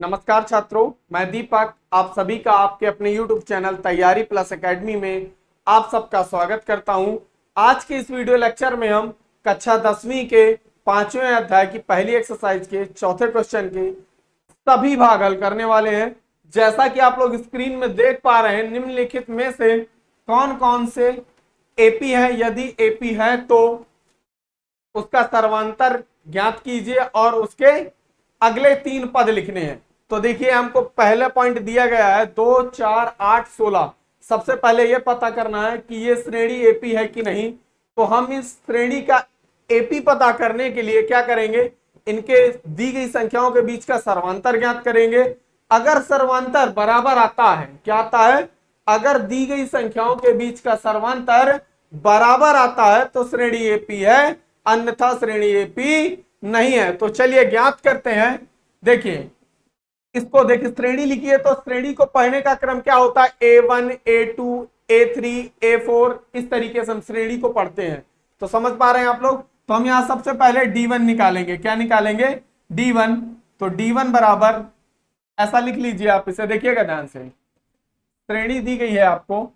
नमस्कार छात्रों, मैं दीपक आप सभी का आपके अपने YouTube चैनल तैयारी प्लस एकेडमी में आप सबका स्वागत करता हूं। आज के इस वीडियो लेक्चर में हम कक्षा 10वीं के 5वें अध्याय की पहली एक्सरसाइज के चौथे क्वेश्चन के सभी भाग हल करने वाले हैं। जैसा कि आप लोग स्क्रीन में देख पा रहे हैं, निम्नलिखित में से कौन कौन से एपी है। यदि एपी है तो उसका सर्वांतर ज्ञात कीजिए और उसके अगले तीन पद लिखने हैं। तो देखिए, हमको पहले पॉइंट दिया गया है 2, 4, 8, 16। सबसे पहले यह पता करना है कि ये श्रेणी एपी है कि नहीं। तो हम इस श्रेणी का एपी पता करने के लिए क्या करेंगे, इनके दी गई संख्याओं के बीच का सर्वांतर ज्ञात करेंगे। अगर सर्वांतर बराबर आता है, क्या आता है, अगर दी गई संख्याओं के बीच का सर्वांतर बराबर आता है तो श्रेणी एपी है, अन्यथा श्रेणी एपी नहीं है। तो चलिए ज्ञात करते हैं। देखिए, इसको देखिए, श्रेणी लिखिए तो श्रेणी को पढ़ने का क्रम क्या होता है, A1, A2, A3, A4, इस तरीके से हम श्रेणी को पढ़ते हैं। तो समझ पा रहे हैं आप लोग। तो हम यहां सबसे पहले D1 निकालेंगे। क्या निकालेंगे, D1। तो D1 बराबर, ऐसा लिख लीजिए आप, इसे देखिएगा ध्यान से। श्रेणी दी गई है आपको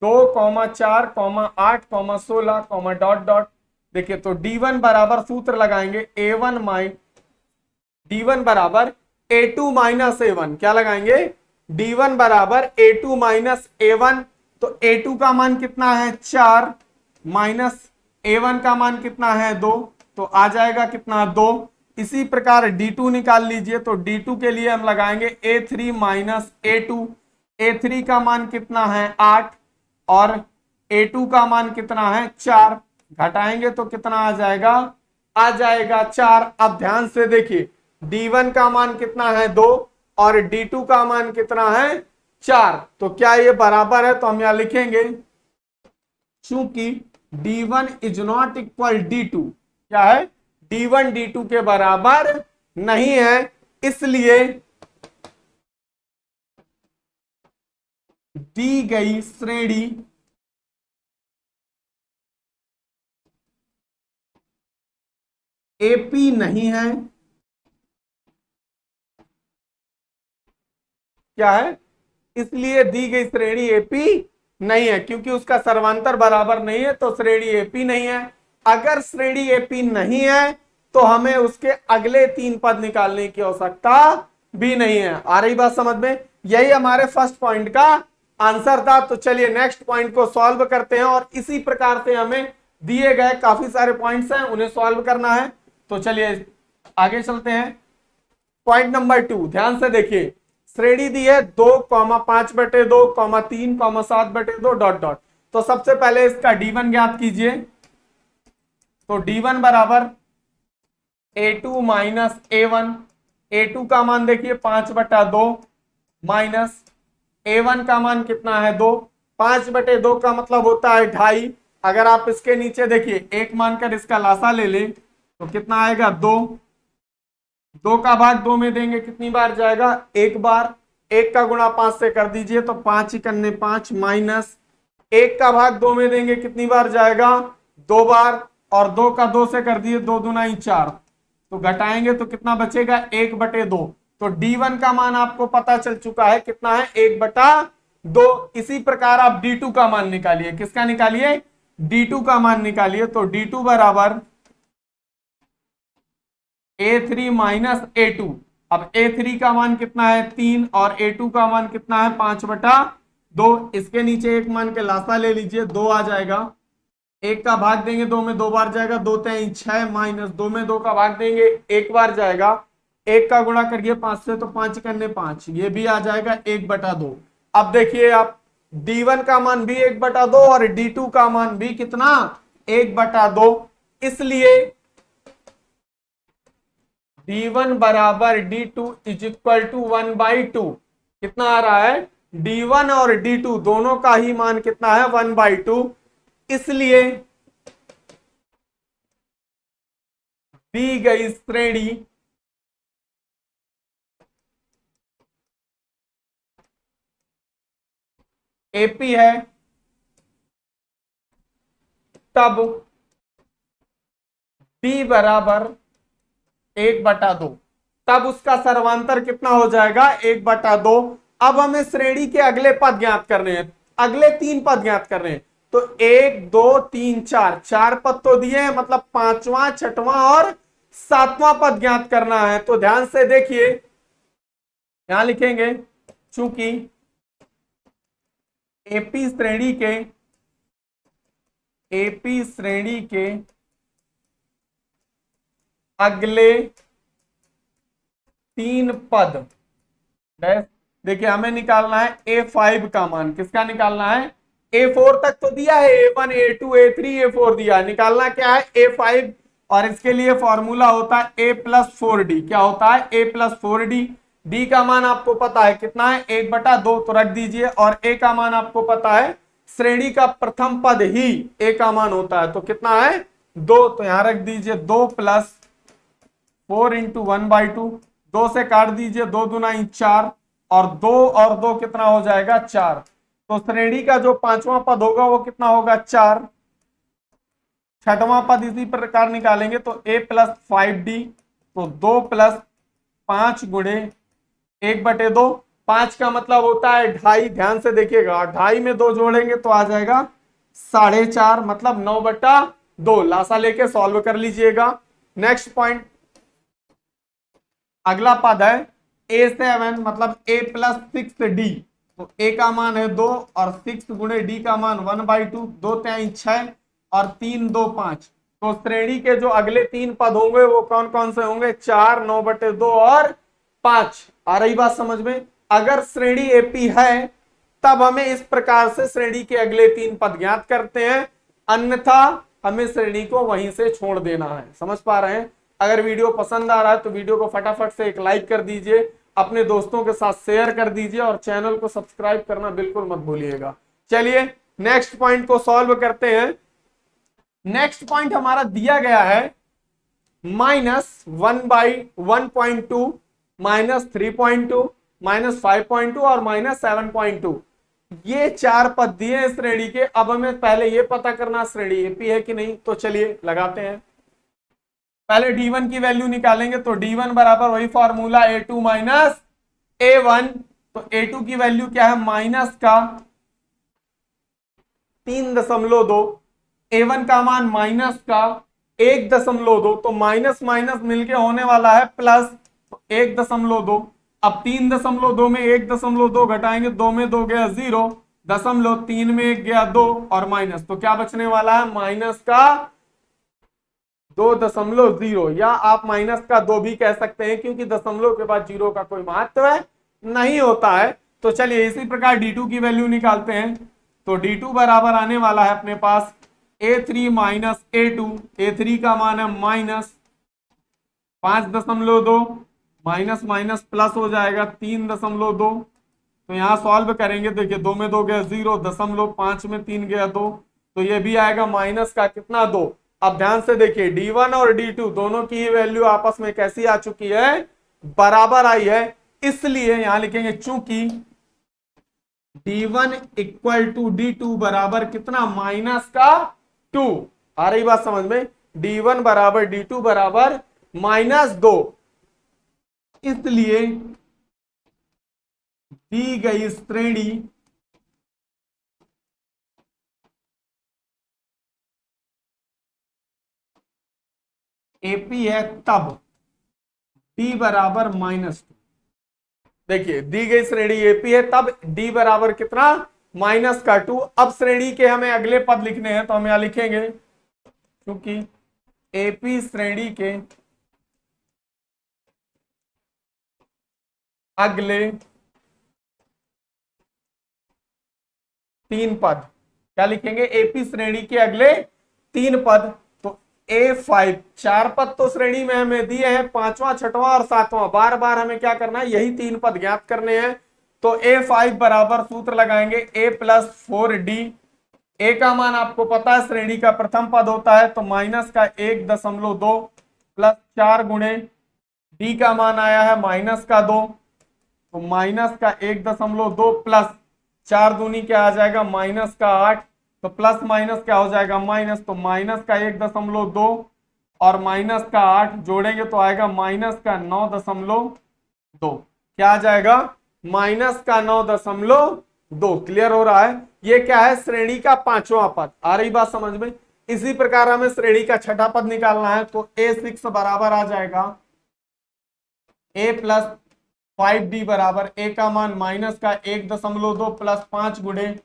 2,4,8,16, डॉट डॉट। देखिए, तो D1 बराबर सूत्र लगाएंगे D1 बराबर A2 माइनस A1। क्या लगाएंगे, D1 बराबर A2 माइनस A1। तो A2 का मान कितना है 4, माइनस A1 का मान कितना है 2, तो आ जाएगा कितना 2। इसी प्रकार D2 निकाल लीजिए। तो D2 के लिए हम लगाएंगे A3 माइनस A2। A3 का मान कितना है 8 और A2 का मान कितना है 4। घटाएंगे तो कितना आ जाएगा, आ जाएगा 4। अब ध्यान से देखिए, D1 का मान कितना है 2 और D2 का मान कितना है 4। तो क्या ये बराबर है, तो हम यहां लिखेंगे चूंकि D1 is not equal D2, क्या है, D1 D2 के बराबर नहीं है, इसलिए दी गई श्रेणी एपी नहीं है। क्या है, इसलिए दी गई श्रेणी एपी नहीं है, क्योंकि उसका सर्वांतर बराबर नहीं है, तो श्रेणी एपी नहीं है। अगर श्रेणी एपी नहीं है तो हमें उसके अगले तीन पद निकालने की आवश्यकता भी नहीं है। आ रही बात समझ में, यही हमारे फर्स्ट पॉइंट का आंसर था। तो चलिए नेक्स्ट पॉइंट को सॉल्व करते हैं और इसी प्रकार से हमें दिए गए काफी सारे पॉइंट्स हैं, उन्हें सॉल्व करना है। तो चलिए आगे चलते हैं। पॉइंट नंबर 2, ध्यान से देखिए। श्रेणी दी है 2,5/2, 3,7/2, डॉट डॉट। तो सबसे पहले इसका D1 ज्ञात कीजिए। तो D1 बराबर A2 माइनस A1। A2 का मान देखिए 5/2 माइनस A1 का मान कितना है 2। 5/2 का मतलब होता है 2.5। अगर आप इसके नीचे देखिए, एक मानकर इसका लासा ले लें तो कितना आएगा 2। 2 का भाग 2 में देंगे कितनी बार जाएगा, एक बार। एक का गुणा 5 से कर दीजिए तो 5 इकन्ने 5, माइनस एक का भाग 2 में देंगे कितनी बार जाएगा, 2 बार। और 2 का 2 से कर दिए, 2 दूना ही 4। तो घटाएंगे तो कितना बचेगा, 1/2। तो D1 का मान आपको पता चल चुका है, कितना है 1/2। इसी प्रकार आप D2 का मान निकालिए। किसका निकालिए, D2 का मान निकालिए। तो D2 बराबर A3 माइनस A2। अब A3 का मान कितना है 3 और A2 का मान कितना है 5/2। इसके नीचे एक मान के लासा ले लीजिए, 2 आ जाएगा। एक का भाग देंगे 2 में 2 बार जाएगा, 2 3 6, माइनस 2 में 2 का भाग देंगे एक बार जाएगा। एक का गुणा करिए 5 से तो 5 करने 5, ये भी आ जाएगा 1/2। अब देखिए आप, D1 का मान भी 1/2 और D2 का मान भी कितना, 1/2। इसलिए D1 बराबर D2 इज इक्वल टू 1/2। कितना आ रहा है, D1 और D2 दोनों का ही मान कितना है 1/2। इसलिए दी गई श्रेणी एपी है, तब d बराबर 1/2, तब उसका सर्वांतर कितना हो जाएगा 1/2। अब हमें श्रेणी के अगले पद ज्ञात करने हैं, अगले 3 पद ज्ञात करने हैं। तो 1 2 3 4, 4 पद तो दिए हैं, मतलब 5वां 6वां और 7वां पद ज्ञात करना है। तो ध्यान से देखिए, यहां लिखेंगे चूंकि एपी श्रेणी के अगले 3 पद, देखिए हमें निकालना है A5 का मान। किसका निकालना है? A4 तक तो दिया है, A1 A2 A3 A4 दिया, निकालना क्या है A5। और इसके लिए फॉर्मूला होता है A+4D। क्या होता है? A+4D। D का मान आपको पता है कितना है 1/2, तो रख दीजिए। और A का मान आपको पता है, श्रेणी का प्रथम पद ही A का मान होता है, तो कितना है 2, तो यहां रख दीजिए 2 + 4 × 1/2, 2 से काट दीजिए, 2 दूना 4, और 2 और 2 कितना हो जाएगा 4। तो श्रेणी का जो 5वां पद होगा वो कितना होगा 4। 6वां पद इसी प्रकार निकालेंगे, तो A+5D, तो 2 + 5 × 1/2। 5 का मतलब होता है 2.5, ध्यान से देखिएगा, 2.5 में 2 जोड़ेंगे तो आ जाएगा 4.5, मतलब 9/2। लासा लेके सॉल्व कर लीजिएगा। नेक्स्ट पॉइंट, अगला पद है A7, मतलब A+6D। तो A का मान है 2 और 6 × D का मान 1/2, 2 × 6 और 3 2 5। तो श्रेणी के जो अगले 3 पद होंगे वो कौन कौन से होंगे? 4, 9/2 और 5। आ रही बात समझ में? अगर श्रेणी एपी है तब हमें इस प्रकार से श्रेणी के अगले 3 पद ज्ञात करते हैं, अन्यथा हमें श्रेणी को वहीं से छोड़ देना है। समझ पा रहे हैं? अगर वीडियो पसंद आ रहा है तो वीडियो को फटाफट से एक लाइक कर दीजिए, अपने दोस्तों के साथ शेयर कर दीजिए, और चैनल को सब्सक्राइब करना बिल्कुल मत भूलिएगा। चलिए नेक्स्ट पॉइंट को सॉल्व करते हैं। नेक्स्ट पॉइंट हमारा दिया गया है -1/1.2, -3.2, -5.2 और -7.2। ये 4 पद दिए हैं श्रेणी के। अब हमें पहले ये पता करना श्रेणी एपी है कि नहीं, तो चलिए लगाते हैं। पहले D1 की वैल्यू निकालेंगे, तो D1 बराबर वही फॉर्मूला A2 - A1। तो A2 की वैल्यू क्या है? माइनस का 3.2, A1 का मान माइनस का 1.2, तो माइनस माइनस मिलके होने वाला है प्लस, 1.2। अब 3.2 में 1.2 घटाएंगे, 2 में 2 गया 0, 0.3 में 1 गया 2 और माइनस, तो क्या बचने वाला है? माइनस का 2.0, या आप माइनस का 2 भी कह सकते हैं, क्योंकि दशमलव के बाद 0 का कोई महत्व नहीं होता है। तो चलिए इसी प्रकार D2 की वैल्यू निकालते हैं। तो D2 बराबर आने वाला है अपने पास A3 - A2। A3 का मान है -5.2, माइनस माइनस प्लस हो जाएगा 3.2। तो यहां सॉल्व करेंगे, देखिए 2 में 2 गया 0, 0.5 में 3 गया 2, तो ये भी आएगा माइनस का कितना 2। अब ध्यान से देखिए D1 और D2 दोनों की वैल्यू आपस में कैसी आ चुकी है? बराबर आई है। इसलिए यहां लिखेंगे चूंकि D1 = D2 बराबर कितना? -2। आ रही बात समझ में? D1 बराबर D2 बराबर -2। इसलिए दी गई श्रेणी एपी है तब D बराबर -2। देखिए दी गई श्रेणी एपी है तब D बराबर कितना? -2। अब श्रेणी के हमें अगले पद लिखने हैं, तो हम यहां लिखेंगे क्योंकि एपी श्रेणी के अगले 3 पद, क्या लिखेंगे? एपी श्रेणी के अगले 3 पद। तो A5, 4 पद तो श्रेणी में हमें दिए हैं, 5वां 6वां और 7वां, बार बार हमें क्या करना है? यही 3 पद ज्ञात करने हैं। तो A5 बराबर सूत्र लगाएंगे A+4D। A का मान आपको पता है श्रेणी का प्रथम पद होता है, तो माइनस का 1.2 प्लस 4 गुणे D का मान आया है माइनस का 2, तो माइनस का 1.2 प्लस 4 दूनी क्या आ जाएगा? -8, तो प्लस माइनस क्या हो जाएगा? माइनस, तो माइनस का 1.2 और माइनस का 8 जोड़ेंगे तो आएगा माइनस का 9.2। क्या आ जाएगा? माइनस का 9.2। क्लियर हो रहा है? ये क्या है? श्रेणी का पांचवा पद। आ रही बात समझ में? इसी प्रकार हमें श्रेणी का छठा पद निकालना है, तो A6 बराबर आ जाएगा A प्लस 5D बराबर A का मान माइनस का 1.2 प्लस 5 गुणे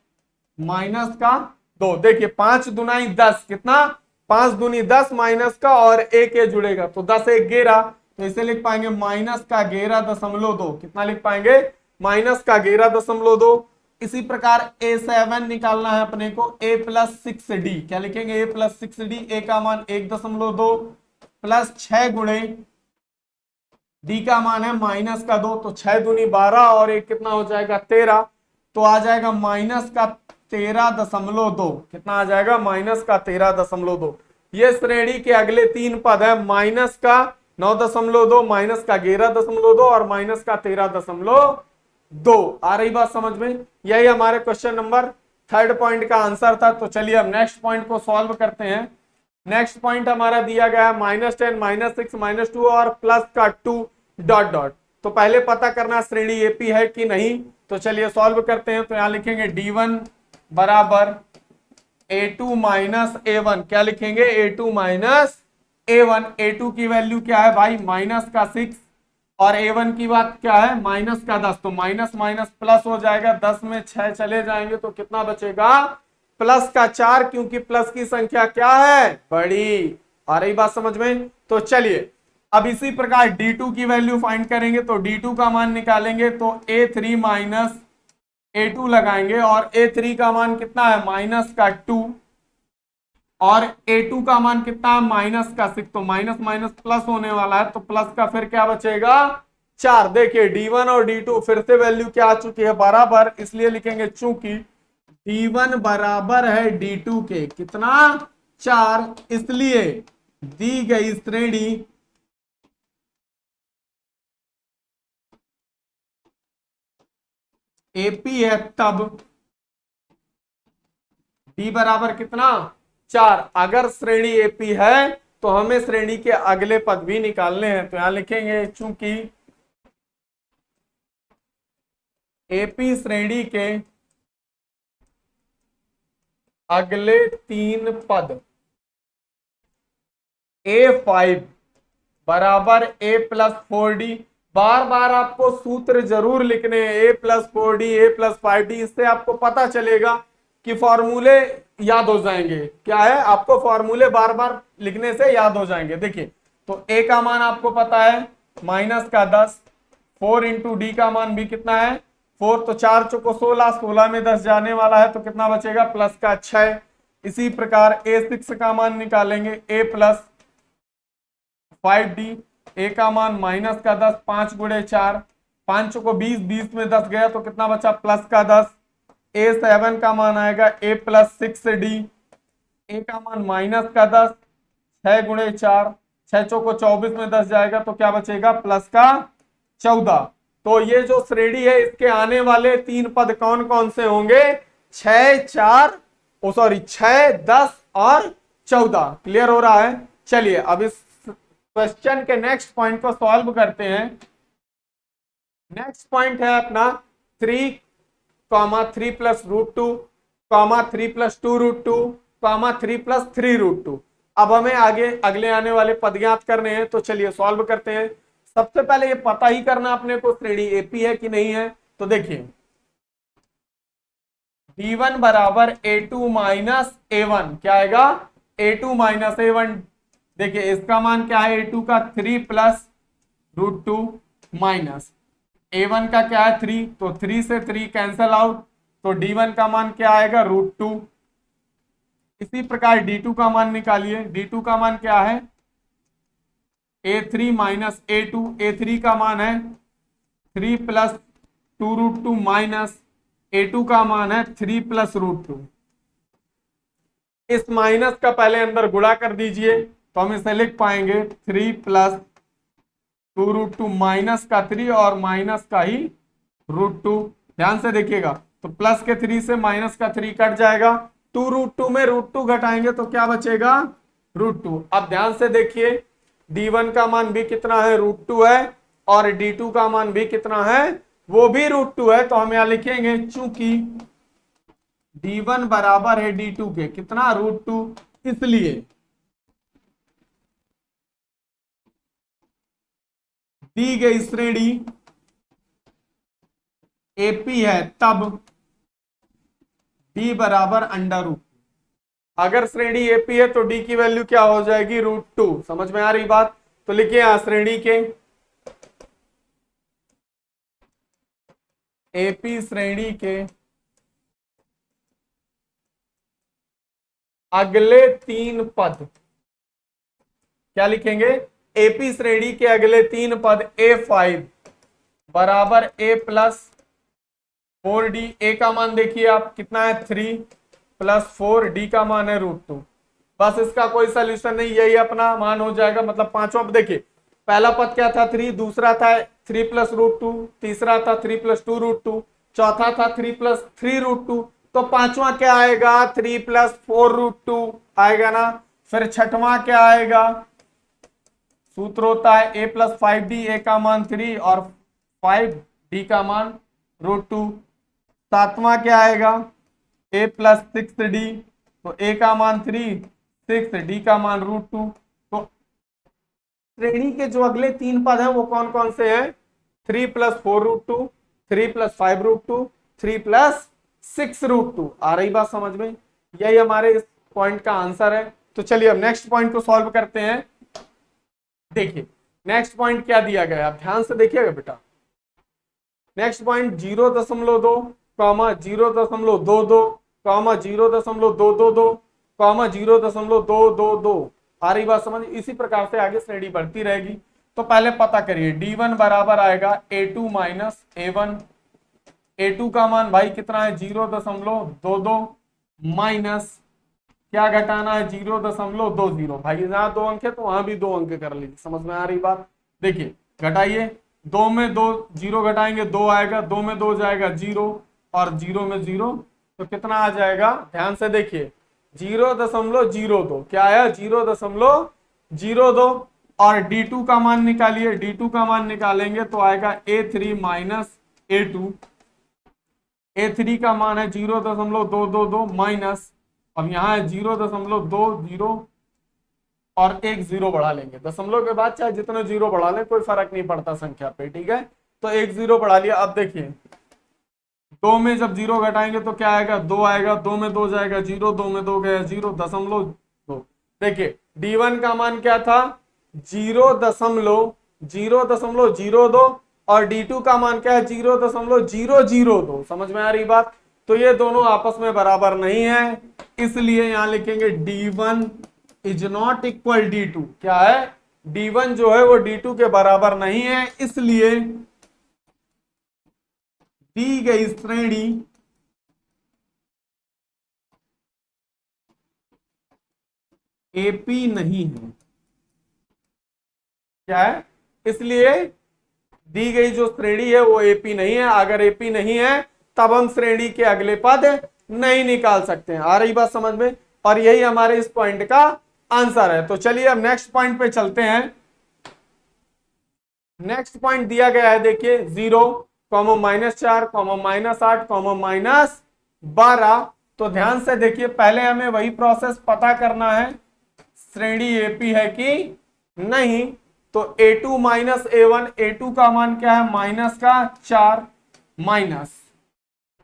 माइनस का 2। देखिए 5 दुनाई 10, कितना? 5 दूनी 10 माइनस का और एक ए जुड़ेगा तो 10 एक 11, तो इसे लिख पाएंगे माइनस का 11.2। कितना लिख पाएंगे? माइनस का 11.2। इसी प्रकार A7 निकालना है अपने को, A प्लस 6D। क्या लिखेंगे? A plus 6D। A का मान 1.2 प्लस 6 गुणे D का मान है माइनस का 2, तो 6 दूनी 12 और एक कितना हो जाएगा? 13, तो आ जाएगा माइनस का 13.2। कितना आ जाएगा? माइनस का 13.2। ये श्रेणी के अगले तीन पद है, माइनस का 9.2, माइनस का 11.2 और माइनस का 13.2। आ रही बात समझ में? यही हमारे क्वेश्चन नंबर 3 पॉइंट का आंसर था। तो चलिए अब नेक्स्ट पॉइंट को सॉल्व करते हैं। नेक्स्ट पॉइंट हमारा दिया गया है -10, -6, -2 और प्लस का 2 डॉट डॉट। तो पहले पता करना श्रेणी एपी है कि नहीं। तो चलिए सॉल्व करते हैं। तो यहां लिखेंगे D1 बराबर A2 माइनस A1। क्या लिखेंगे? A2 minus A1। A2 की वैल्यू क्या है भाई? माइनस का 6 और A1 की बात क्या है? माइनस का 10। तो माइनस माइनस प्लस हो जाएगा, 10 में 6 चले जाएंगे तो कितना बचेगा? प्लस का 4, क्योंकि प्लस की संख्या क्या है? बड़ी। आ रही बात समझ में? तो चलिए अब इसी प्रकार D2 की वैल्यू फाइंड करेंगे। तो D2 का मान निकालेंगे तो A3 माइनस A2 लगाएंगे और A3 का मान कितना है? माइनस का 2 और A2 का मान कितना है? माइनस का 6। तो माइनस माइनस प्लस होने वाला है, तो प्लस का फिर क्या बचेगा? 4। देखिए D1 और D2 फिर से वैल्यू क्या आ चुकी है? बराबर, इसलिए लिखेंगे चूंकि D1 बराबर है D2 के कितना? 4, इसलिए दी गई श्रेणी एपी है, तब D बराबर कितना? 4। अगर श्रेणी एपी है तो हमें श्रेणी के अगले पद भी निकालने हैं। तो यहां लिखेंगे चूंकि एपी श्रेणी के अगले तीन पद A5 बराबर A प्लस 4D। बार बार आपको सूत्र जरूर लिखने हैं, A plus 4D, A plus 5D। इससे आपको पता चलेगा कि फॉर्मूले याद हो जाएंगे। क्या है? आपको फॉर्मूले बार बार लिखने से याद हो जाएंगे। देखिए तो A का मान आपको पता है माइनस का 10, 4 इंटू D का मान भी कितना है? 4। तो 4 चौको 16, 16 में 10 जाने वाला है तो कितना बचेगा? प्लस का 6। इसी प्रकार A6 का मान निकालेंगे, A प्लस 5D। A का मान माइनस का 10, 5 गुणे 4, 5 को 20, 20 में 10 गया तो कितना बचा? प्लस का 10। A7 का मान आएगा A प्लस 6D। A का मान माइनस का 10, 6 गुणे 4, 6 को 24 में 10 जाएगा तो क्या बचेगा? प्लस का 14। तो ये जो श्रेणी है इसके आने वाले तीन पद कौन कौन से होंगे? 6, 4, 6, 10 और 14। क्लियर हो रहा है? चलिए अब इस क्वेश्चन के नेक्स्ट पॉइंट को सॉल्व करते हैं। नेक्स्ट पॉइंट है अपना 3, 3 plus root 2, 3 plus 2 root 2, 3 plus 3 root 2। अब हमें आगे अगले आने वाले पद ज्ञात करने हैं। तो चलिए सॉल्व करते हैं। सबसे पहले ये पता ही करना अपने को श्रेणी एपी है कि नहीं है। तो देखिए D1 बराबर A2 माइनस A1। क्या आएगा? A2 minus A1। देखिए इसका मान क्या है? A2 का 3 प्लस रूट 2 माइनस A1 का क्या है? 3। तो 3 से 3 कैंसल आउट, तो D1 का मान क्या आएगा? रूट 2। इसी प्रकार D2 का मान निकालिए। D2 का मान क्या है? A3 minus A2। A3 का मान है 3 प्लस 2 रूट 2 माइनस A2 का मान है 3 प्लस रूट 2। इस माइनस का पहले अंदर गुणा कर दीजिए तो हम इसे लिख पाएंगे 3 प्लस 2 रूट 2 माइनस का 3 और माइनस का ही रूट 2। ध्यान से देखिएगा तो प्लस के 3 से माइनस का 3 कट जाएगा। 2 रूट 2 में रूट 2 घटाएंगे तो क्या बचेगा? √2। अब ध्यान से देखिए, D1 का मान भी कितना है, √2 है, और D2 का मान भी कितना है, वो भी √2 है। तो हम यहां लिखेंगे चूंकि D1 बराबर है D2 के कितना, √2, इसलिए दी गई श्रेणी AP है तब D बराबर √2। अगर श्रेणी एपी है तो डी की वैल्यू क्या हो जाएगी, √2। समझ में आ रही बात? तो लिखिए यहां श्रेणी के, एपी श्रेणी के अगले 3 पद, क्या लिखेंगे, एपी श्रेणी के अगले 3 पद A5 बराबर A प्लस 4D। ए का मान देखिए आप कितना है, 3 प्लस 4, डी का मान है √2। बस इसका कोई सोल्यूशन नहीं, यही अपना मान हो जाएगा। मतलब पांचवा, देखिए पहला पद क्या था 3, दूसरा था 3 प्लस √2, तीसरा था 3 प्लस 2 √2, चौथा था 3 प्लस 3 √2, तो पांचवा क्या आएगा, 3 प्लस 4 √2 आएगा ना। फिर छठवां क्या आएगा, सूत्र होता है A प्लस 5D, ए का मान 3 और 5, डी का मान √2। सातवां क्या आएगा, A प्लस 6D, तो ए का मान 3, 6, डी का मान √2। तो श्रेणी के जो अगले 3 पद हैं वो कौन कौन से हैं, 3 प्लस 4 √2, 3 प्लस 5 √2, 3 प्लस 6 √2। आ रही बात समझ में? यही हमारे इस पॉइंट का आंसर है। तो चलिए अब नेक्स्ट पॉइंट को सॉल्व करते हैं। देखिए नेक्स्ट पॉइंट क्या दिया गया, आप ध्यान से देखिएगा बेटा। Next point 0.2 comma 0.22 comma 0.222 comma 0.222। आ रही बात समझ? इसी प्रकार से आगे श्रेणी बढ़ती रहेगी। तो पहले पता करिए, D1 बराबर आएगा A2 माइनस A1। A2 का मान भाई कितना है, 0.22 माइनस क्या घटाना है, 0.20। भाई जहां 2 अंक है तो वहां भी 2 अंक कर लीजिए। समझ में आ रही बात? देखिए घटाइए, 2 में 2 0 घटाएंगे 2 आएगा, 2 में 2 जाएगा 0 और 0 में 0, तो कितना आ जाएगा, ध्यान से देखिए 0.02। क्या आया, 0.02। और D2 का मान निकालिए, D2 का मान निकालेंगे तो आएगा A3 माइनस A2। A3 का मान है 0.222 माइनस, अब यहाँ है 0.20 और एक 0 बढ़ा लेंगे। दशमलव के बाद चाहे जितने 0 बढ़ा लें कोई फर्क नहीं पड़ता संख्या पे, ठीक है। तो एक 0 बढ़ा लिया। अब देखिए 2 में जब 0 घटाएंगे तो क्या आएगा, 2 आएगा, 2 में 2 जाएगा 0, 2 में 2 गया 0.2। देखिए D1 का मान क्या था, 0.002 और D2 का मान क्या है, 0.002। समझ में आ रही बात? तो ये दोनों आपस में बराबर नहीं है, इसलिए यहां लिखेंगे D1 is not equal D2। क्या है, D1 जो है वो D2 के बराबर नहीं है, इसलिए दी गई श्रेणी AP नहीं है। क्या है, इसलिए दी गई जो श्रेणी है वो AP नहीं है। अगर AP नहीं है तब हम श्रेणी के अगले पद नहीं निकाल सकते हैं। आ रही बात समझ में? और यही हमारे इस पॉइंट का आंसर है। तो चलिए अब नेक्स्ट पॉइंट पे चलते हैं। नेक्स्ट पॉइंट दिया गया है, देखिए 0, -4, -8, -12। तो ध्यान से देखिए, पहले हमें वही प्रोसेस पता करना है, श्रेणी AP है कि नहीं। तो A2 माइनस A1, A2 का मान क्या है, -4 माइनस,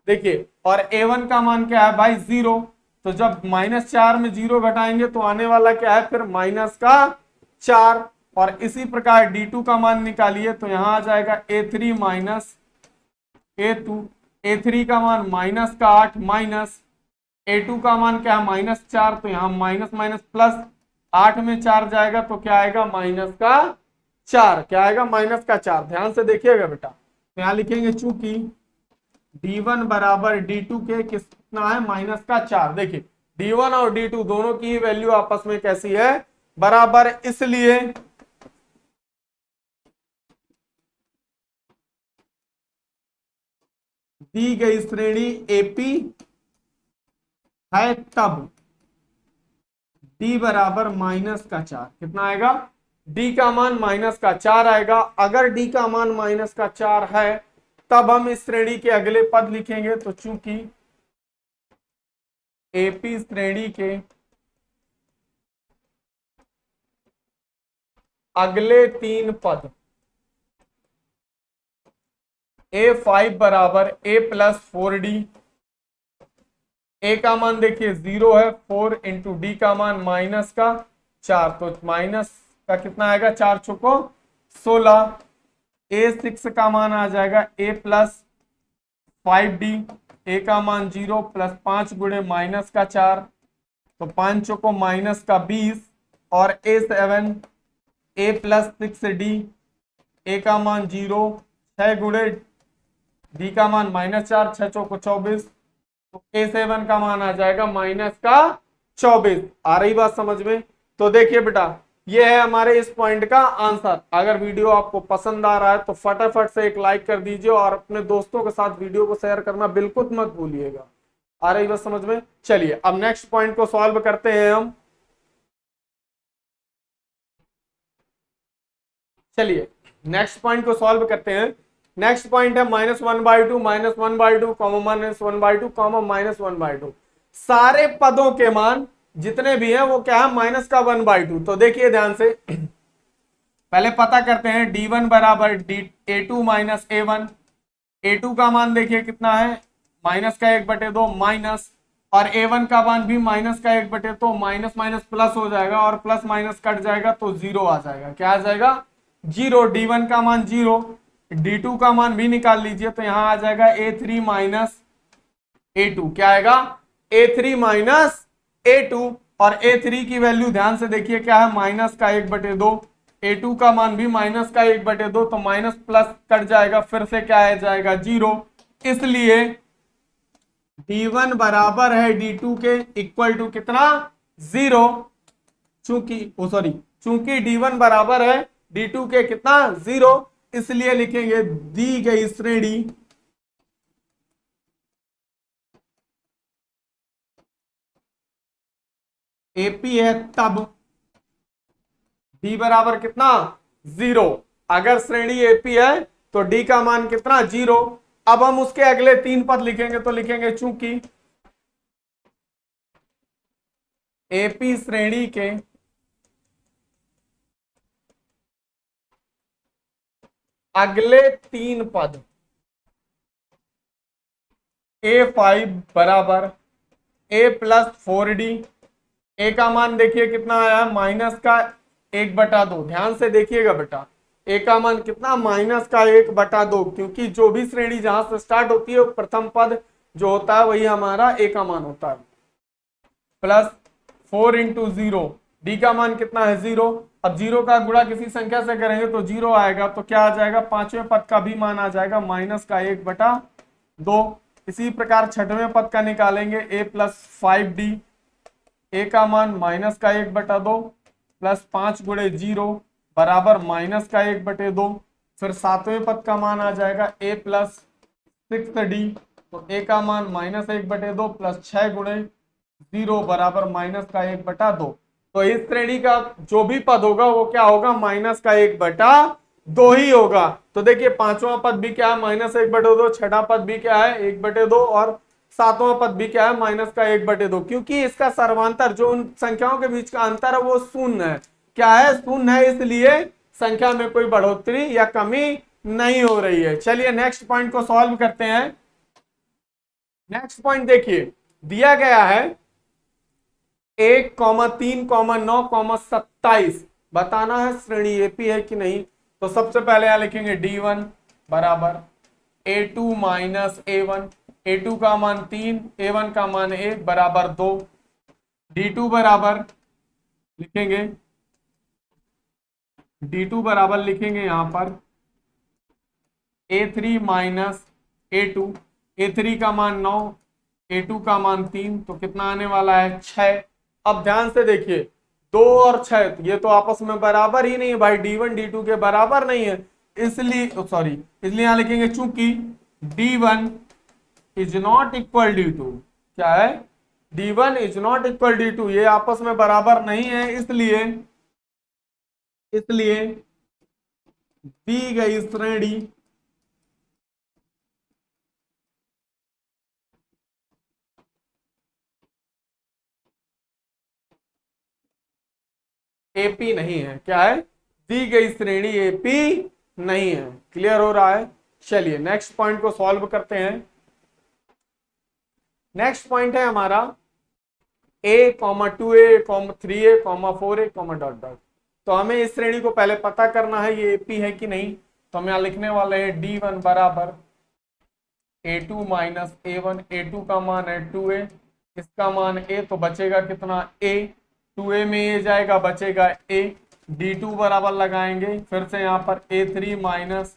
देखिए और A1 का मान क्या है भाई 0। तो जब -4 में 0 घटाएंगे तो आने वाला क्या है, फिर -4। और इसी प्रकार D2 का मान निकालिए तो यहां आ जाएगा A3 माइनस A2। A3 का मान -8 माइनस A2 का मान क्या है, -4, तो यहाँ माइनस माइनस प्लस, 8 में 4 जाएगा तो क्या आएगा, -4। क्या आएगा, -4। ध्यान से देखिएगा बेटा। तो यहाँ लिखेंगे चूंकि D1 बराबर D2 के कितना है, -4। देखिए D1 और D2 दोनों की वैल्यू आपस में कैसी है, बराबर, इसलिए दी गई श्रेणी AP है तब डी बराबर -4। कितना आएगा? डी का मान -4 आएगा। अगर डी का मान -4 है तब हम इस श्रेणी के अगले पद लिखेंगे। तो चूंकि एपी श्रेणी के अगले 3 पद A5 बराबर A+4D, ए का मान देखिए 0 है, 4 इंटू डी का मान -4, तो माइनस का कितना आएगा? 4 चौको 16। A6 का मान आ जाएगा A+5D, ए का मान 0 प्लस 5 गुणे -4, तो 5 चौको -20, और A7 A+6D, ए का मान 0, 6 गुणे डी का मान -4, 6 चौको 24, तो A7 का मान आ जाएगा -24। आ रही बात समझ में? तो देखिए बेटा, ये है हमारे इस पॉइंट का आंसर। अगर वीडियो आपको पसंद आ रहा है तो फटाफट से एक लाइक कर दीजिए और अपने दोस्तों के साथ वीडियो को शेयर करना बिल्कुल मत भूलिएगा। आ रही बात समझ में? चलिए अब नेक्स्ट पॉइंट को सॉल्व करते हैं हम। चलिए नेक्स्ट पॉइंट को सॉल्व करते हैं। नेक्स्ट पॉइंट है -1/2, -1/2, -1/2, -1/2। सारे पदों के मान जितने भी हैं वो क्या है? -1/2। तो देखिए ध्यान से, पहले पता करते हैं। D1 बराबर A2 माइनस A1। A2 का मान देखिए कितना है? -1/2 माइनस, और A1 का मान भी -1/2, तो माइनस माइनस प्लस हो जाएगा और प्लस माइनस कट जाएगा तो 0 आ जाएगा। क्या आ जाएगा? 0। D1 का मान 0, D2 का मान भी निकाल लीजिए, तो यहां आ जाएगा A3 माइनस A2। क्या आएगा? A3 माइनस A2, और A3 की वैल्यू ध्यान से देखिए क्या है? -1/2। A2 का मान भी -1/2, तो माइनस प्लस कट जाएगा, फिर से क्या आ जाएगा? 0। इसलिए D1 बराबर है D2 के, इक्वल टू कितना? 0। चूंकि D1 बराबर है D2 के कितना? 0, इसलिए लिखेंगे दी गई श्रेणी एपी है तब डी बराबर कितना? 0। अगर श्रेणी एपी है तो डी का मान कितना? 0। अब हम उसके अगले 3 पद लिखेंगे, तो लिखेंगे चूंकि एपी श्रेणी के अगले 3 पद A5 बराबर A+4D, ए का मान देखिए कितना आया? -1/2। ध्यान से देखिएगा बेटा, ए का मान कितना? -1/2, क्योंकि जो भी श्रेणी जहां से स्टार्ट होती है प्रथम पद जो होता है वही हमारा ए का मान होता है। प्लस 4 इंटू 0, डी का मान कितना है? 0। अब 0 का गुणा किसी संख्या से करेंगे तो 0 आएगा, तो क्या आ जाएगा? 5वें पद का भी मान आ जाएगा -1/2। इसी प्रकार 6वें पद का निकालेंगे A+5D, ए का मान -1/2 प्लस 5 गुणे 0 बराबर -1/2। फिर 7वें पद का मान आ जाएगा A+6D, तो ए का मान -1/2 प्लस 6 गुणे 0 बराबर -1/2। तो इस श्रेणी का जो भी पद होगा वो क्या होगा? -1/2 ही होगा। तो देखिए 5वां पद भी क्या है? -1/2, 6वां पद भी क्या है? 1/2, और 7वां पद भी क्या है? -1/2, क्योंकि इसका सर्वांतर जो उन संख्याओं के बीच का अंतर है वो शून्य है। क्या है? शून्य है, इसलिए संख्या में कोई बढ़ोतरी या कमी नहीं हो रही है। चलिए नेक्स्ट पॉइंट को सॉल्व करते हैं। नेक्स्ट पॉइंट देखिए, दिया गया है 1, 3, 9, 27 बताना है श्रेणी एपी है कि नहीं। तो सबसे पहले यहां लिखेंगे D1 बराबर A2 माइनस A1। A2 का मान 3, A1 का मान 1 बराबर 2। D2 बराबर लिखेंगे, D2 बराबर लिखेंगे यहां पर A3 माइनस A2। A3 का मान 9, A2 का मान 3, तो कितना आने वाला है? 6। अब ध्यान से देखिए 2 और 6 ये तो आपस में बराबर ही नहीं है भाई, D1 D2 के बराबर नहीं है, इसलिए यहां लिखेंगे चूंकि D1 is not equal D2। क्या है? D1 is not equal D2, ये आपस में बराबर नहीं है, इसलिए दी गई श्रेणी एपी नहीं है। क्या है? दी गई श्रेणी एपी नहीं है। क्लियर हो रहा है? चलिए नेक्स्ट पॉइंट को सॉल्व करते हैं। नेक्स्ट पॉइंट है हमारा a, 2a, 3a, 4a, dot dot. तो हमें इस श्रेणी को पहले पता करना है ये एपी है कि नहीं। तो हम यहां लिखने वाले हैं D1 बराबर a2 माइनस a1। a2 का मान है 2a, इसका मान a, तो बचेगा कितना a, 2a में ये जाएगा, बचेगा a। D2 बराबर लगाएंगे फिर से यहाँ पर a3 माइनस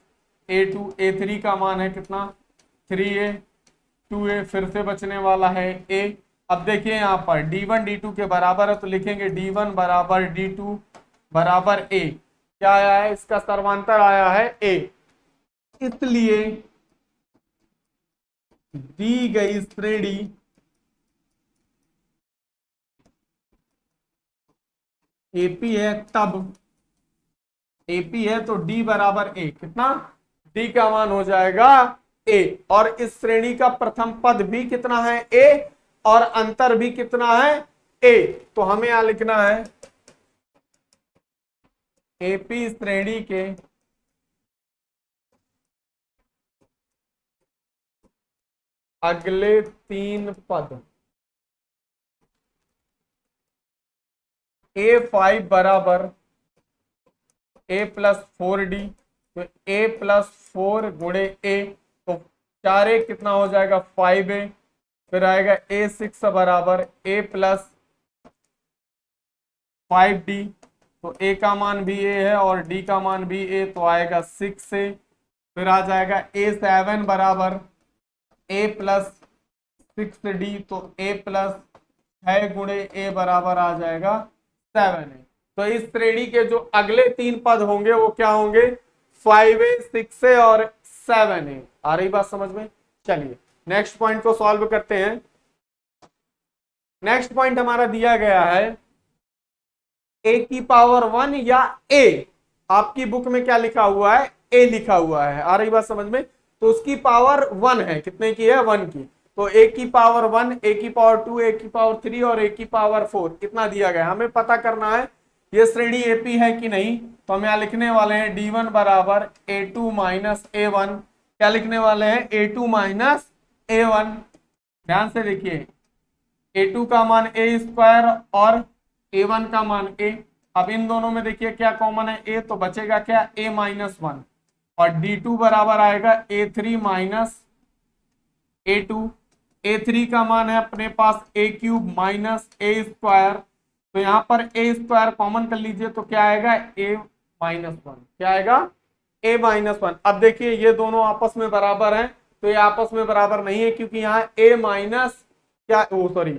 a2। a3 का मान है कितना 3a, 2a फिर से बचने वाला है a। अब देखिए यहाँ पर D1 D2 के बराबर है, तो लिखेंगे D1 बराबर D2 बराबर a। क्या आया है? इसका सर्वांतर आया है a। इसलिए दी गई श्रेणी एपी है, तब एपी है तो D बराबर a। कितना? D का मान हो जाएगा a, और इस श्रेणी का प्रथम पद भी कितना है a, और अंतर भी कितना है a। तो हमें यहां लिखना है एपी श्रेणी के अगले तीन पद a5 बराबर a प्लस 4d, तो a प्लस 4 गुणे a, तो 4a कितना हो जाएगा 5a। फिर आएगा a6 बराबर a प्लस 5d, तो a का मान भी a है और d का मान भी a, तो आएगा 6a। फिर आ जाएगा a7 बराबर a प्लस 6d, तो a प्लस 6 गुणे a बराबर आ जाएगा 7a। तो इस श्रेणी के जो अगले तीन पद होंगे वो क्या होंगे? 5a, 6a और 7a। आ रही बात समझ में? चलिए नेक्स्ट पॉइंट को सॉल्व करते हैं। नेक्स्ट पॉइंट हमारा दिया गया है a की पावर 1 या a। आपकी बुक में क्या लिखा हुआ है? a लिखा हुआ है। आ रही बात समझ में? तो उसकी पावर 1 है, कितने की है? 1 की। तो a की पावर 1, a की पावर 2, a की पावर 3 और a की पावर 4 इतना दिया गया। हमें पता करना है ये श्रेणी एपी है कि नहीं। तो हम यहां लिखने वाले हैं D1 बराबर a2 माइनस a1। क्या लिखने वाले हैं? a2 minus a1। ध्यान से देखिए, a2 का मान a स्क्वायर और a1 का मान a। अब इन दोनों में देखिए क्या कॉमन है a, तो बचेगा क्या a माइनस 1। और D2 बराबर आएगा a3 माइनस a2। a3 का मान है अपने पास a cube minus a square, तो यहां पर a स्क्वायर कॉमन कर लीजिए, तो क्या आएगा a माइनस 1। क्या आएगा? a minus 1। अब देखिए ये दोनों आपस में बराबर हैं, तो ये आपस में बराबर नहीं है, क्योंकि यहाँ a माइनस क्या, सॉरी,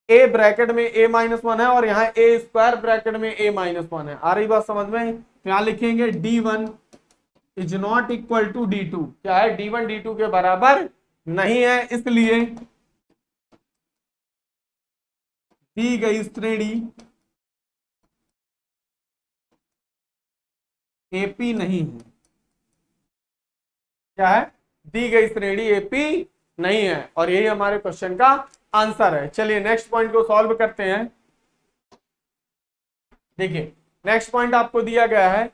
a ब्रैकेट में a माइनस 1 है और यहाँ a स्क्वायर ब्रैकेट में a माइनस 1 है। आ रही बात समझ में? तो यहाँ लिखेंगे D1 is not equal to D2। क्या है? D1 D2 के बराबर नहीं है, इसलिए दी गई श्रेणी एपी नहीं है। क्या है? दी गई श्रेणी एपी नहीं है, और यही हमारे क्वेश्चन का आंसर है। चलिए नेक्स्ट पॉइंट को सॉल्व करते हैं। देखिए नेक्स्ट पॉइंट आपको दिया गया है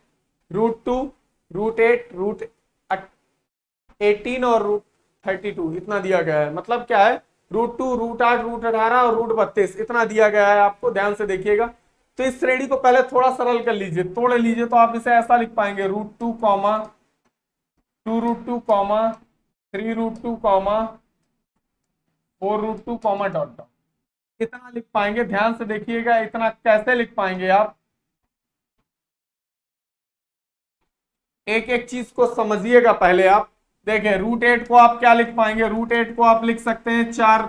√2, √8, √18 और √32 इतना दिया गया है। मतलब क्या है? √2, √8, √18 और √32 इतना दिया गया है आपको। ध्यान से देखिएगा। तो इस श्रेणी को पहले थोड़ा सरल कर लीजिए, तोड़ लीजिए, तो आप इसे ऐसा लिख पाएंगे √2, 2√2, 3√2, 4√2, डॉट डॉट। कितना लिख पाएंगे? ध्यान से देखिएगा, इतना कैसे लिख पाएंगे आप? एक एक चीज को समझिएगा पहले आप। देखें √8 को आप क्या लिख पाएंगे? √8 को आप लिख सकते हैं 4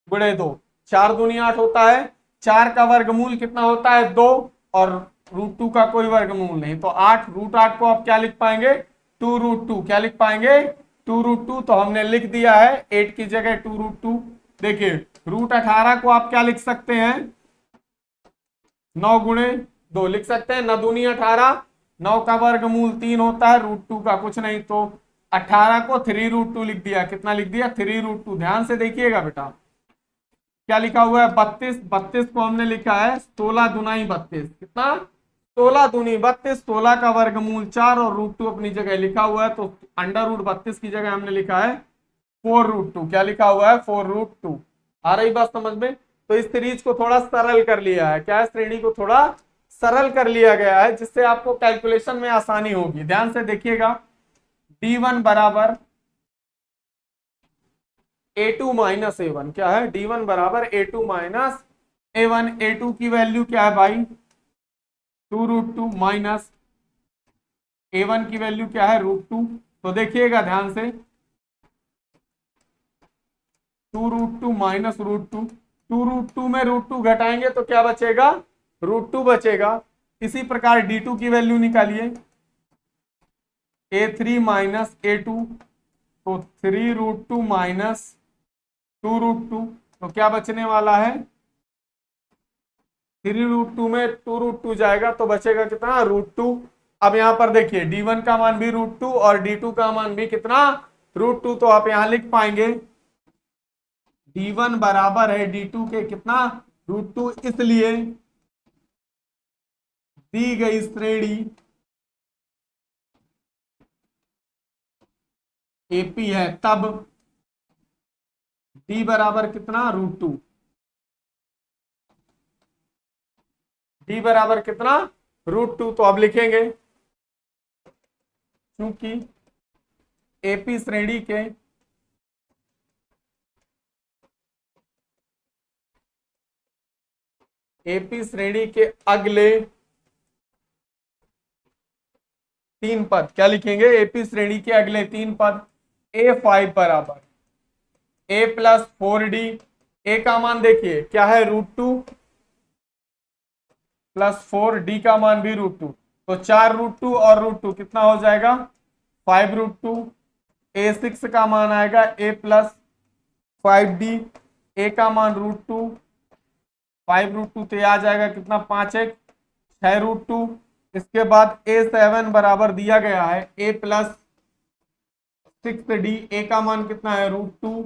गुणे 2, 4 दूनी 8 होता है। 4 का वर्गमूल कितना होता है? 2, और √2 का कोई वर्गमूल नहीं, तो 8। √8 को आप क्या लिख पाएंगे? 2√2। क्या लिख पाएंगे? 2√2। तो हमने लिख दिया है 8 की जगह 2√2। देखिए रूट 18 को आप क्या लिख सकते हैं, 9 गुणे 2 लिख सकते हैं। 9 दूनी 18, 9 का वर्गमूल 3 होता है, √2 का कुछ नहीं, तो 18 को 3√2 लिख दिया। कितना लिख दिया, 3√2। ध्यान से देखिएगा बेटा, क्या लिखा हुआ है, 32। 32 को हमने लिखा है 16 दुनाई 32, कितना, 16 दूनी 32, 16 का वर्गमूल 4 और √2 अपनी जगह लिखा हुआ है, तो √32 की जगह हमने लिखा है 4√2। क्या लिखा हुआ है, 4√2। आ रही बात समझ में। तो इस सीरीज को थोड़ा सरल कर लिया है, क्या है, श्रेणी को थोड़ा सरल कर लिया गया है, जिससे आपको कैलकुलेशन में आसानी होगी। ध्यान से देखिएगा, D1 बराबर A2 माइनस A1, क्या है, D1 बराबर A2 माइनस A1। A2 की वैल्यू क्या है भाई, 2√2 माइनस A1 की वैल्यू क्या है, √2। तो देखिएगा ध्यान से, 2√2 माइनस √2, 2√2 में √2 घटाएंगे तो क्या बचेगा, √2 बचेगा। इसी प्रकार D2 की वैल्यू निकालिए, A3 माइनस A2, तो 3√2 माइनस 2√2, तो क्या बचने वाला है, 3√2 में 2√2 जाएगा तो बचेगा कितना, √2। अब यहां पर देखिए D1 का मान भी √2 और D2 का मान भी कितना, √2, तो आप यहां लिख पाएंगे D1 बराबर है D2 के कितना, √2। इसलिए दी गई श्रेणी AP है, तब D बराबर कितना, √2। D बराबर कितना, √2। तो अब लिखेंगे, क्योंकि AP श्रेणी के अगले 3 पद, क्या लिखेंगे, AP श्रेणी के अगले 3 पद, A5 बराबर A प्लस 4D। A का मान देखिए क्या है, √2 प्लस 4D का मान भी √2, तो 4√2 और √2 कितना हो जाएगा, 5√2। A6 का मान आएगा A प्लस 5D, A का मान √2, 5√2, तो आ जाएगा कितना, 5×1 6√2। इसके बाद A7 बराबर दिया गया है A प्लस 6D, A का मान कितना है, √2,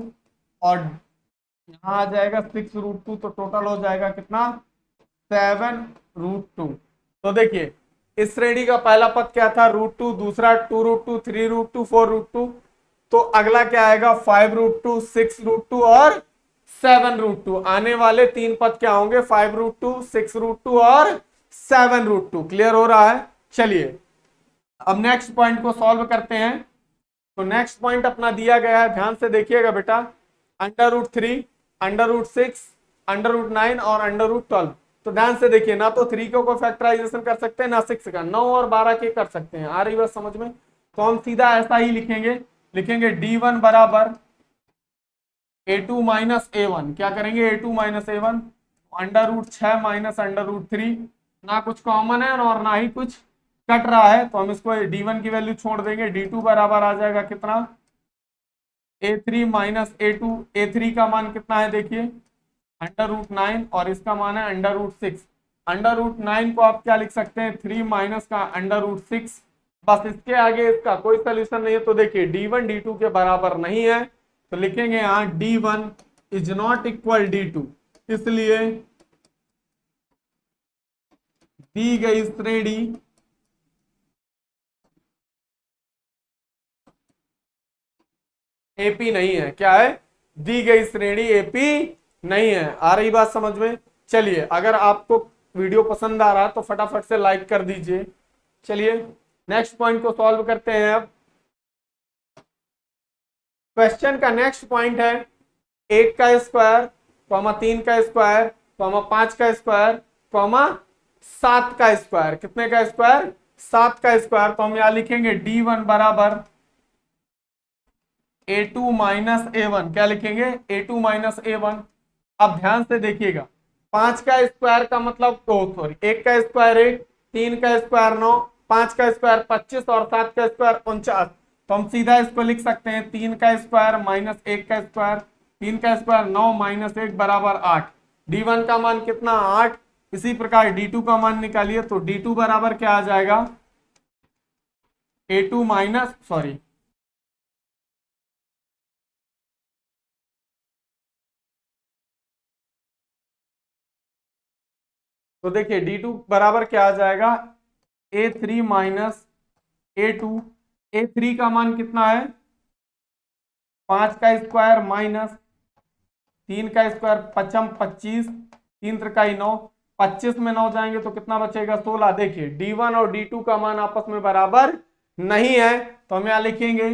और यहाँ आ जाएगा 6√2, तो टोटल हो जाएगा कितना, 7√2। तो देखिए इस श्रेणी का पहला पद क्या था, √2, दूसरा 2√2, 3√2, 4√2, तो अगला क्या आएगा, 5√2, 6√2 और 7√2। आने वाले 3 पद क्या होंगे, 5√2, 6√2 और 7√2। क्लियर हो रहा है। चलिए अब नेक्स्ट पॉइंट को सॉल्व करते हैं। तो नेक्स्ट पॉइंट अपना दिया गया है, ध्यान से देखिएगा बेटा, √3, √6, √9 और √12। तो ध्यान से देखिए, ना तो 3 को फैक्टराइजेशन कर सकते हैं, ना 6 का, 9 और 12 के कर सकते हैं। आ रही बात समझ में। तो हम सीधा ऐसा ही लिखेंगे D1 बराबर A2 माइनस A1। क्या करेंगे, A2 माइनस A1, √6 माइनस √3, ना कुछ कॉमन है और ना ही कुछ कट रहा है, तो हम इसको D1 की वैल्यू छोड़ देंगे। D2 बराबर आ जाएगा कितना, A3 माइनस A2। A3 का मान कितना है देखिए, √9, और इसका मान है √6। √9 को आप क्या लिख सकते हैं, 3 माइनस का √6। बस इसके आगे इसका कोई सोल्यूशन नहीं है। तो देखिए D1 D2 के बराबर नहीं है, तो लिखेंगे यहां D1 is not equal D2। इसलिए दी गई श्रेणी AP नहीं है। क्या है, दी गई श्रेणी AP नहीं है। आ रही बात समझ में। चलिए अगर आपको वीडियो पसंद आ रहा है तो फटाफट से लाइक कर दीजिए। चलिए नेक्स्ट पॉइंट को सॉल्व करते हैं। अब क्वेश्चन का नेक्स्ट पॉइंट है 1 का स्क्वायर, 3 का स्क्वायर, 5 का स्क्वायर, 7 का स्क्वायर। कितने का स्क्वायर, 7 का स्क्वायर। तो हम यहां लिखेंगे D1 बराबर A2 माइनस A1। क्या लिखेंगे, A2 माइनस A1। अब ध्यान से देखिएगा, 5 का स्क्वायर का मतलब, सॉरी, 1 का स्क्वायर 1, 3 का स्क्वायर 9, 5 का स्क्वायर 25 और 7 का स्क्वायर 49। तो हम सीधा इसको लिख सकते हैं 3 का स्क्वायर माइनस 1 का स्क्वायर। 3 का स्क्वायर 9 माइनस 1 बराबर 8। D1 का मान कितना 8। इसी प्रकार D2 का मान निकालिए तो D2 बराबर क्या आ जाएगा A2 माइनस सॉरी तो देखिए D2 बराबर क्या आ जाएगा A3 माइनस A2। A3 का मान कितना है 5 का स्क्वायर माइनस 3 का स्क्वायर 5 25 3 त्रिकाई 9 25 में 9 जाएंगे तो कितना बचेगा 16। देखिए D1 और D2 का मान आपस में बराबर नहीं है तो हम यहां लिखेंगे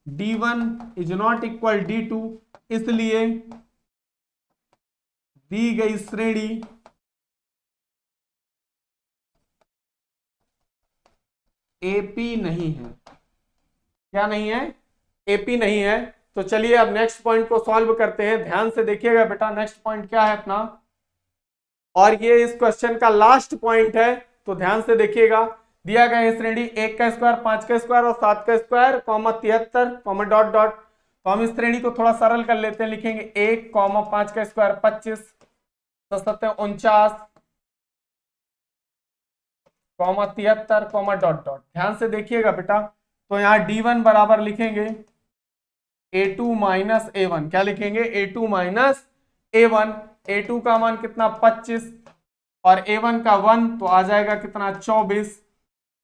D1 is not equal D2, इसलिए दी गई श्रेणी एपी नहीं है। क्या नहीं है एपी नहीं है। तो चलिए अब नेक्स्ट पॉइंट को सॉल्व करते हैं। ध्यान से देखिएगा बेटा नेक्स्ट पॉइंट क्या है अपना, और ये इस क्वेश्चन का लास्ट पॉइंट है तो ध्यान से देखिएगा। दिया गया है श्रेणी 1 का स्क्वायर 5 का स्क्वायर और 7 का square comma 73 comma dot dot. तो हम इस श्रेणी को थोड़ा सरल कर लेते हैं, लिखेंगे 1 कॉमा 5 का square 25 49 comma 73 comma dot dot. ध्यान से देखिएगा बेटा तो यहाँ D1 बराबर लिखेंगे A2 माइनस A1। क्या लिखेंगे A2 माइनस A1। A2 का मान कितना 25 और A1 का 1 तो आ जाएगा कितना 24।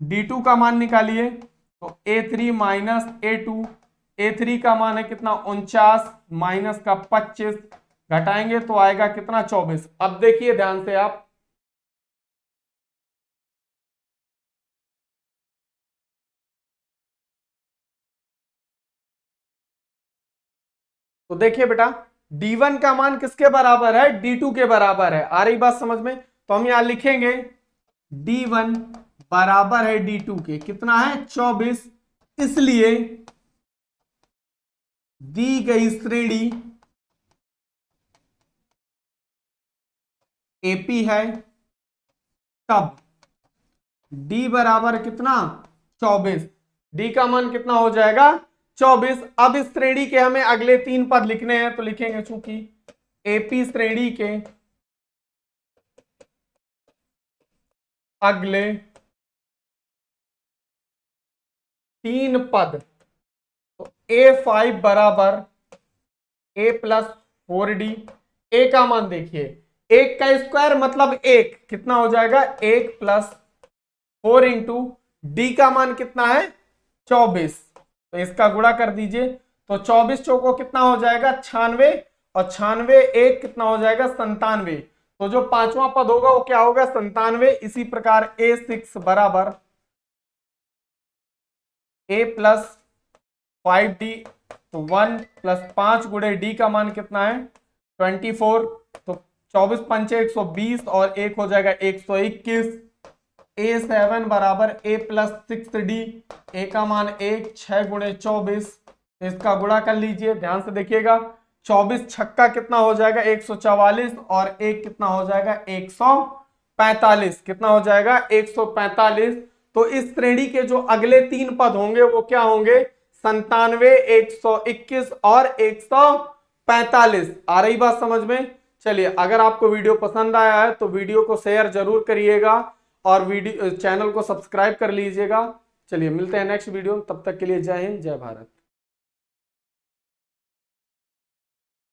D2 का मान निकालिए तो A3 माइनस A2। A3 का मान है कितना 49 माइनस का 25 घटाएंगे तो आएगा कितना 24। अब देखिए ध्यान से आप तो देखिए बेटा D1 का मान किसके बराबर है D2 के बराबर है। आ रही बात समझ में। तो हम यहां लिखेंगे D1 बराबर है D2 के कितना है 24, इसलिए दी गई श्रेणी एपी है। तब D बराबर कितना 24, D का मान कितना हो जाएगा 24। अब इस श्रेणी के हमें अगले 3 पद लिखने हैं तो लिखेंगे चूंकि एपी श्रेणी के अगले 3 पद तो A5 बराबर A प्लस 4D। A का मान देखिए 1 का स्क्वायर मतलब 1 कितना हो जाएगा 1 प्लस 4 इंटू D का मान कितना है 24 तो इसका गुणा कर दीजिए तो 24 चौको कितना हो जाएगा 96 और 96 1 कितना हो जाएगा 97। तो जो 5वां पद होगा वो क्या होगा 97। इसी प्रकार A6 बराबर A प्लस 5D तो 1 प्लस 5 गुणे D का मान कितना है 24 तो 24 पंचे 120 और 1 हो जाएगा 121। A7 बराबर A प्लस 6D। A का मान 1 6 गुणे 24 इसका गुणा कर लीजिए। ध्यान से देखिएगा 24 छक्का कितना हो जाएगा 144 और 1 कितना हो जाएगा 145 कितना हो जाएगा 145। तो इस श्रेणी के जो अगले 3 पद होंगे वो क्या होंगे 97 121 और 145। आ रही बात समझ में। चलिए अगर आपको वीडियो पसंद आया है तो वीडियो को शेयर जरूर करिएगा और वीडियो चैनल को सब्सक्राइब कर लीजिएगा। चलिए मिलते हैं नेक्स्ट वीडियो, तब तक के लिए जय हिंद जय भारत।